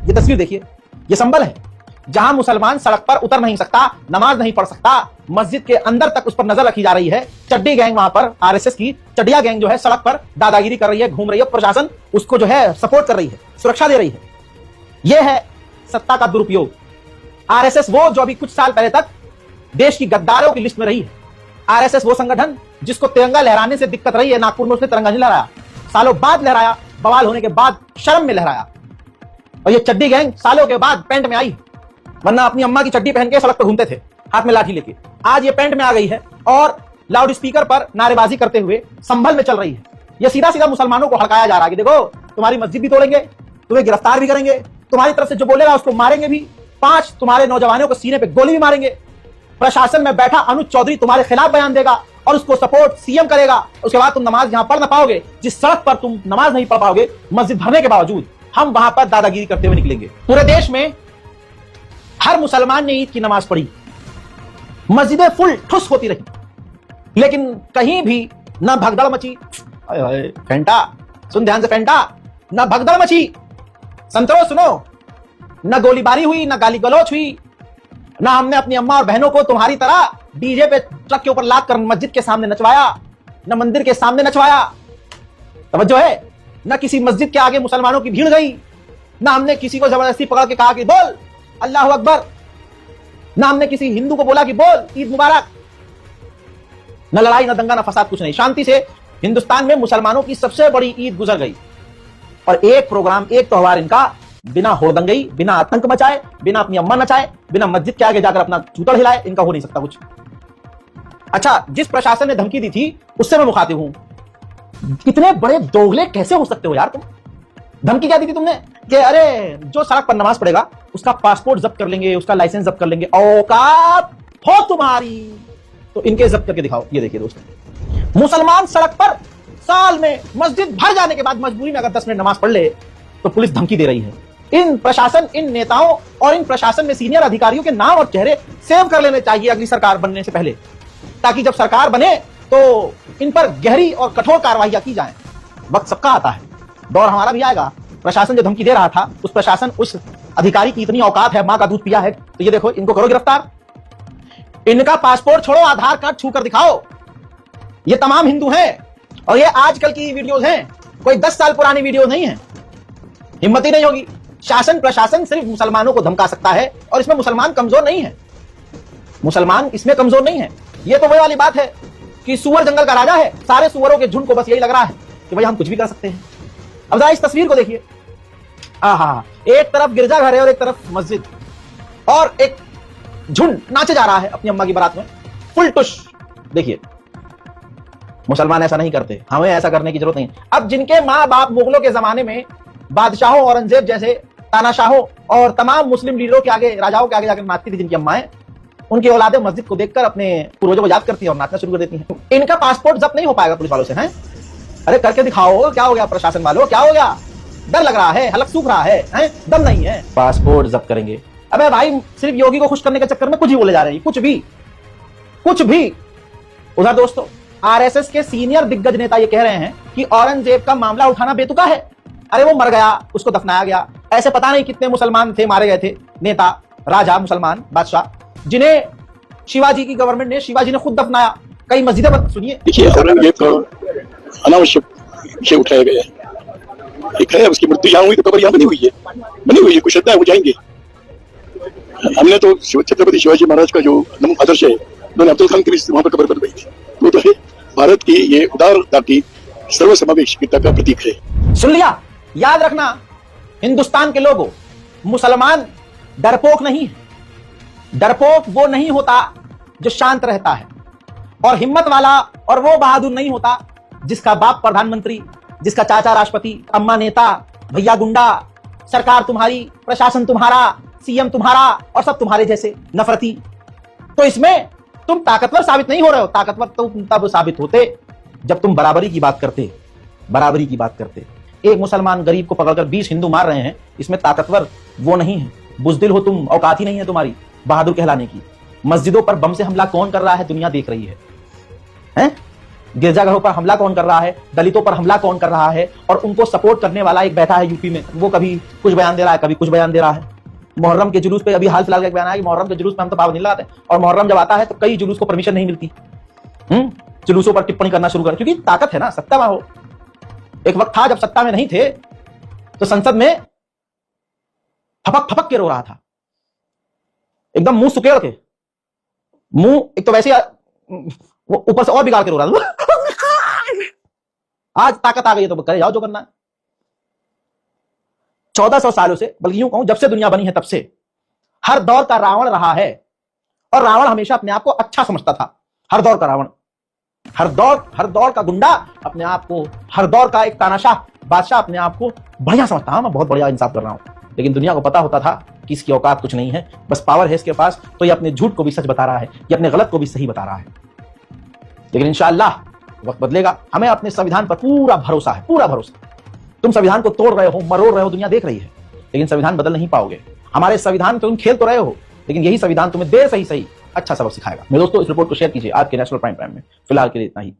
ये तस्वीर देखिए, ये संबल है। जहां मुसलमान सड़क पर उतर नहीं सकता, नमाज नहीं पढ़ सकता, मस्जिद के अंदर तक उस पर नजर रखी जा रही है। चड्डी गैंग वहां पर, आरएसएस की चड्डिया गैंग जो है सड़क पर दादागिरी कर रही है, घूम रही है। प्रशासन उसको जो है सपोर्ट कर रही है, सुरक्षा दे रही है। यह है सत्ता का दुरुपयोग। आरएसएस वो जो अभी कुछ साल पहले तक देश की गद्दारों की लिस्ट में रही है। आरएसएस वो संगठन जिसको तिरंगा लहराने से दिक्कत रही है। नागपुर में उसने तिरंगा नहीं लहराया, सालों बाद लहराया, बवाल होने के बाद शर्म में लहराया। और ये चड्डी गैंग सालों के बाद पैंट में आई, वरना अपनी अम्मा की चड्डी पहन के सड़क पर घूमते थे हाथ में लाठी लेके। आज ये पैंट में आ गई है और लाउड स्पीकर पर नारेबाजी करते हुए संभल में चल रही है। ये सीधा सीधा मुसलमानों को हड़काया जा रहा है कि देखो तुम्हारी मस्जिद भी तोड़ेंगे, तुम्हें गिरफ्तार भी करेंगे, तुम्हारी तरफ से जो बोलेगा उसको मारेंगे भी, 5 तुम्हारे नौजवानों को सीने पे गोली भी मारेंगे। प्रशासन में बैठा अनुज चौधरी तुम्हारे खिलाफ बयान देगा और उसको सपोर्ट सीएम करेगा। उसके बाद तुम नमाज यहां पढ़ ना पाओगे। जिस सड़क पर तुम नमाज नहीं पढ़ पाओगे, मस्जिद भरने के बावजूद, हम वहां पर दादागिरी करते हुए निकलेंगे। पूरे देश में हर मुसलमान ने ईद की नमाज पढ़ी, मस्जिदें फुल ठुस होती रही, लेकिन कहीं भी ना भगदड़ मची। फेंटा सुन ध्यान से, फेंटा ना भगदड़ मची, संतरो सुनो, ना गोलीबारी हुई, ना गाली गलौच हुई, ना हमने अपनी अम्मा और बहनों को तुम्हारी तरह डीजे पे ट्रक के ऊपर लाद कर मस्जिद के सामने नचवाया, ना मंदिर के सामने नचवाया। तवज्जो है, ना किसी मस्जिद के आगे मुसलमानों की भीड़ गई, ना हमने किसी को जबरदस्ती पकड़ के कहा कि बोल अल्लाह अकबर, ना हमने किसी हिंदू को बोला कि बोल ईद मुबारक। न लड़ाई, न दंगा, न फसाद, कुछ नहीं। शांति से हिंदुस्तान में मुसलमानों की सबसे बड़ी ईद गुजर गई। और एक प्रोग्राम, एक त्योहार इनका बिना होड़दंगई, बिना आतंक मचाए, बिना अपनी अम्मा नचाए, बिना मस्जिद के आगे जाकर अपना चूतड़ हिलाए, इनका हो नहीं सकता कुछ। अच्छा, जिस प्रशासन ने धमकी दी थी उससे मैं मुखातिब हूं। इतने बड़े दोगले कैसे हो सकते हो यार तुम? धमकी क्या दी थी तुमने कि अरे जो सड़क पर नमाज पढ़ेगा उसका पासपोर्ट जब्त कर लेंगे, उसका लाइसेंस जब्त कर लेंगे। औकात हो तुम्हारी तो इनके जब्त करके दिखाओ। ये देखिए दोस्तों, मुसलमान सड़क पर साल में मस्जिद भर जाने के बाद मजबूरी में अगर 10 मिनट नमाज पढ़ ले तो पुलिस धमकी दे रही है। इन प्रशासन, इन नेताओं और इन प्रशासन में सीनियर अधिकारियों के नाम और चेहरे सेव कर लेने चाहिए अगली सरकार बनने से पहले, ताकि जब सरकार बने तो इन पर गहरी और कठोर कार्रवाई की जाए। वक्त सबका आता है, दौर हमारा भी आएगा। प्रशासन जो धमकी दे रहा था, उस प्रशासन, उस अधिकारी की इतनी औकात है, मां का दूध पिया है, तो ये देखो इनको करो गिरफ्तार। इनका पासपोर्ट छोड़ो, आधार कार्ड छू कर दिखाओ। ये तमाम हिंदू हैं और ये आजकल की वीडियोस हैं, कोई 10 साल पुरानी वीडियो नहीं है। हिम्मत ही नहीं होगी। शासन प्रशासन सिर्फ मुसलमानों को धमका सकता है और इसमें मुसलमान कमजोर नहीं है। मुसलमान इसमें कमजोर नहीं है। ये तो वही वाली बात है कि सुअर जंगल का राजा है, सारे सुअरों के झुंड को बस यही लग रहा है कि भाई हम कुछ भी कर सकते हैं। अब जरा इस तस्वीर को देखिए, आहा, एक तरफ गिरजाघर है और एक तरफ मस्जिद, और एक झुंड नाचे जा रहा है अपनी अम्मा की बारात में, फुल टुश। देखिए, मुसलमान ऐसा नहीं करते, हमें ऐसा करने की जरूरत नहीं। अब जिनके माँ बाप मुगलों के जमाने में बादशाहों, औरंगजेब जैसे तानाशाहों और तमाम मुस्लिम लीडरों के आगे, राजाओं के आगे जाकर नाचती थी, जिनकी अम्माएं, उनकी औलादें मस्जिद को देखकर अपने पूर्वजों को याद करती है और नाचना शुरू कर देती हैं। इनका पासपोर्ट जब्त नहीं हो पाएगा पुलिस वालों से, हैं? अरे करके दिखाओ, क्या हो गया प्रशासन वालों, क्या हो गया? डर लग रहा है, हलक सूख रहा है, हैं? दम नहीं है, पासपोर्ट जब्त करेंगे। अबे भाई, सिर्फ योगी को खुश करने के चक्कर में कुछ ही बोले जा रहे हैं, कुछ भी। उधर दोस्तों, आरएसएस के सीनियर दिग्गज नेता ये कह रहे हैं कि औरंगजेब का मामला उठाना बेतुका है। अरे वो मर गया, उसको दफनाया गया। ऐसे पता नहीं कितने मुसलमान थे मारे गए थे, नेता, राजा, मुसलमान बादशाह, जिन्हें शिवाजी की गवर्नमेंट ने, शिवाजी ने खुद दफनाया। कई मस्जिदें बंद। सुनिए, देखिए, औरंगजेब का अनावश्यक विषय उठाया गया है। एक है, उसकी मृत्यु यहाँ हुई तो कब्र यहाँ बनी हुई है, कुछ श्रद्धा है, वो जाएंगे। हमने तो छत्रपति शिवाजी महाराज का जो आदर्श है, उन्होंने अब्दुल खान के लिए वहां पर कब्र बनवाई थी। वो तो है भारत की ये उदारता की, सर्वसमावेशिता का प्रतीक है। सुन लिया, याद रखना हिंदुस्तान के लोगों, मुसलमान डरपोक नहीं है। डरपोक वो नहीं होता जो शांत रहता है, और हिम्मत वाला और वो बहादुर नहीं होता जिसका बाप प्रधानमंत्री, जिसका चाचा राष्ट्रपति, अम्मा नेता, भैया गुंडा, सरकार तुम्हारी, प्रशासन तुम्हारा, सीएम तुम्हारा और सब तुम्हारे जैसे नफरती। तो इसमें तुम ताकतवर साबित नहीं हो रहे हो। ताकतवर तो तब साबित होते जब तुम बराबरी की बात करते। एक मुसलमान गरीब को पकड़कर 20 हिंदू मार रहे हैं, इसमें ताकतवर वो नहीं है। बुजदिल हो तुम, औकात ही नहीं है तुम्हारी बहादुर कहलाने की। मस्जिदों पर बम से हमला कौन कर रहा है दुनिया देख रही है, हैं? गिरजाघरों पर हमला कौन कर रहा है, दलितों पर हमला कौन कर रहा है, और उनको सपोर्ट करने वाला एक बैठा है यूपी में, वो कभी कुछ बयान दे रहा है, कभी कुछ बयान दे रहा है। मुहर्रम के जुलूस पे अभी हाल फिलहाल का एक बयान आया कि मुहर्रम के जुलूस में हम तो पाबंदी लगाते हैं, और मुहर्रम जब आता है तो कई जुलूस को परमिशन नहीं मिलती। जुलूसों पर टिप्पणी करना शुरू कर, क्योंकि ताकत है ना, सत्ता में हो। एक वक्त था जब सत्ता में नहीं थे तो संसद में फपक फपक के रो रहा था, एकदम मुंह सुकेड़ के, मुंह एक तो वैसे वो ऊपर से और बिगाड़ के रो रहा था। आज ताकत आ गई है तो करे जाओ जो करना है। 1400 सालों से, बल्कि यूं कहूं जब से दुनिया बनी है तब से हर दौर का रावण रहा है, और रावण हमेशा अपने आप को अच्छा समझता था। हर दौर का रावण, हर दौर का गुंडा अपने आप को, हर दौर का एक तानाशाह बादशाह अपने आप को बढ़िया समझता। हाँ मैं बहुत बढ़िया इंसाफ कर रहा हूं, लेकिन दुनिया को पता होता था कि इसकी औकात कुछ नहीं है, बस पावर है इसके पास, तो ये अपने झूठ को भी सच बता रहा है, ये अपने गलत को भी सही बता रहा है। लेकिन इंशाअल्लाह वक्त बदलेगा, हमें अपने संविधान पर पूरा भरोसा है, पूरा भरोसा। तुम संविधान को तोड़ रहे हो, मरोड़ रहे हो, दुनिया देख रही है, लेकिन संविधान बदल नहीं पाओगे। हमारे संविधान तुम खेल तो रहे हो, लेकिन यही संविधान तुम्हें देर से ही सही अच्छा सबक सिखाएगा। मेरे दोस्तों, इस रिपोर्ट को शेयर कीजिए आज के नेशनल प्राइम में। फिलहाल के लिए इतना ही।